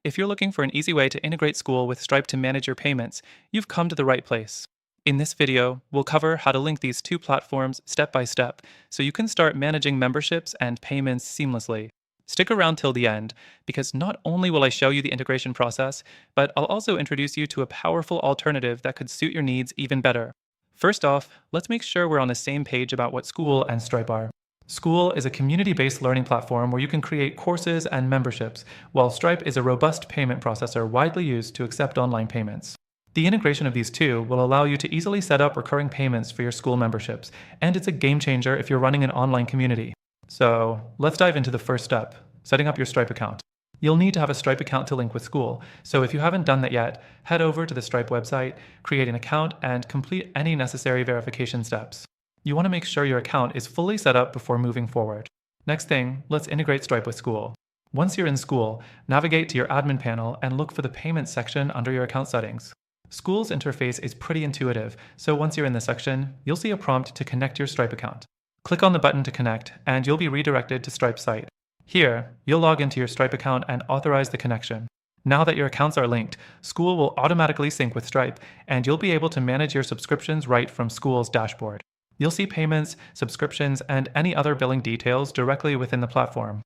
If you're looking for an easy way to integrate Skool with Stripe to manage your payments, you've come to the right place. In this video, we'll cover how to link these two platforms step by step so you can start managing memberships and payments seamlessly. Stick around till the end, because not only will I show you the integration process, but I'll also introduce you to a powerful alternative that could suit your needs even better. First off, let's make sure we're on the same page about what Skool and Stripe are. Skool is a community-based learning platform where you can create courses and memberships, while Stripe is a robust payment processor widely used to accept online payments. The integration of these two will allow you to easily set up recurring payments for your Skool memberships, and it's a game changer if you're running an online community. So let's dive into the first step, setting up your Stripe account. You'll need to have a Stripe account to link with Skool, so if you haven't done that yet, head over to the Stripe website, create an account, and complete any necessary verification steps. You want to make sure your account is fully set up before moving forward. Next thing, let's integrate Stripe with Skool. Once you're in Skool, navigate to your admin panel and look for the Payments section under your account settings. Skool's interface is pretty intuitive, so once you're in this section, you'll see a prompt to connect your Stripe account. Click on the button to connect, and you'll be redirected to Stripe's site. Here, you'll log into your Stripe account and authorize the connection. Now that your accounts are linked, Skool will automatically sync with Stripe, and you'll be able to manage your subscriptions right from Skool's dashboard. You'll see payments, subscriptions, and any other billing details directly within the platform.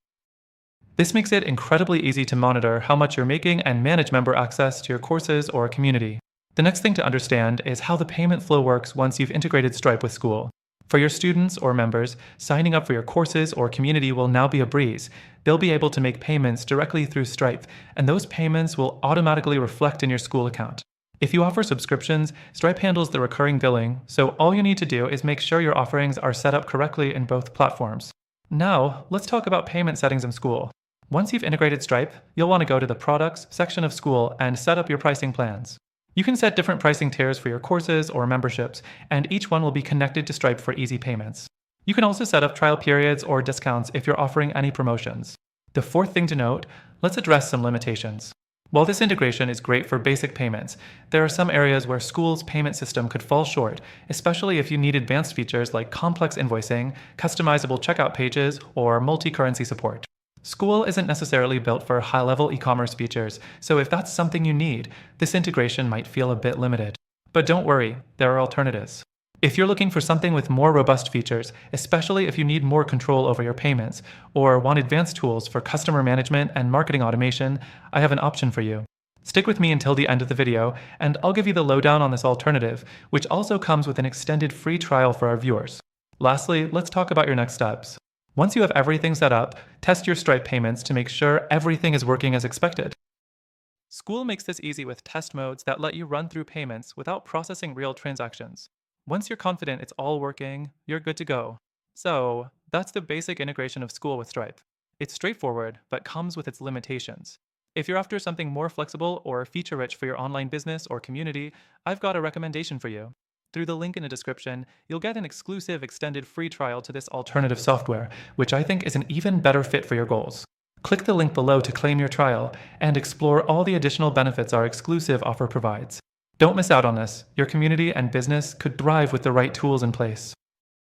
This makes it incredibly easy to monitor how much you're making and manage member access to your courses or community. The next thing to understand is how the payment flow works once you've integrated Stripe with Skool. For your students or members, signing up for your courses or community will now be a breeze. They'll be able to make payments directly through Stripe, and those payments will automatically reflect in your Skool account. If you offer subscriptions, Stripe handles the recurring billing, so all you need to do is make sure your offerings are set up correctly in both platforms. Now, let's talk about payment settings in Skool. Once you've integrated Stripe, you'll want to go to the Products section of Skool and set up your pricing plans. You can set different pricing tiers for your courses or memberships, and each one will be connected to Stripe for easy payments. You can also set up trial periods or discounts if you're offering any promotions. The fourth thing to note, let's address some limitations. While this integration is great for basic payments, there are some areas where Skool's payment system could fall short, especially if you need advanced features like complex invoicing, customizable checkout pages, or multi-currency support. Skool isn't necessarily built for high-level e-commerce features, so if that's something you need, this integration might feel a bit limited. But don't worry, there are alternatives. If you're looking for something with more robust features, especially if you need more control over your payments, or want advanced tools for customer management and marketing automation, I have an option for you. Stick with me until the end of the video, and I'll give you the lowdown on this alternative, which also comes with an extended free trial for our viewers. Lastly, let's talk about your next steps. Once you have everything set up, test your Stripe payments to make sure everything is working as expected. Skool makes this easy with test modes that let you run through payments without processing real transactions. Once you're confident it's all working, you're good to go. So, that's the basic integration of Skool with Stripe. It's straightforward, but comes with its limitations. If you're after something more flexible or feature-rich for your online business or community, I've got a recommendation for you. Through the link in the description, you'll get an exclusive extended free trial to this alternative software, which I think is an even better fit for your goals. Click the link below to claim your trial and explore all the additional benefits our exclusive offer provides. Don't miss out on this. Your community and business could thrive with the right tools in place.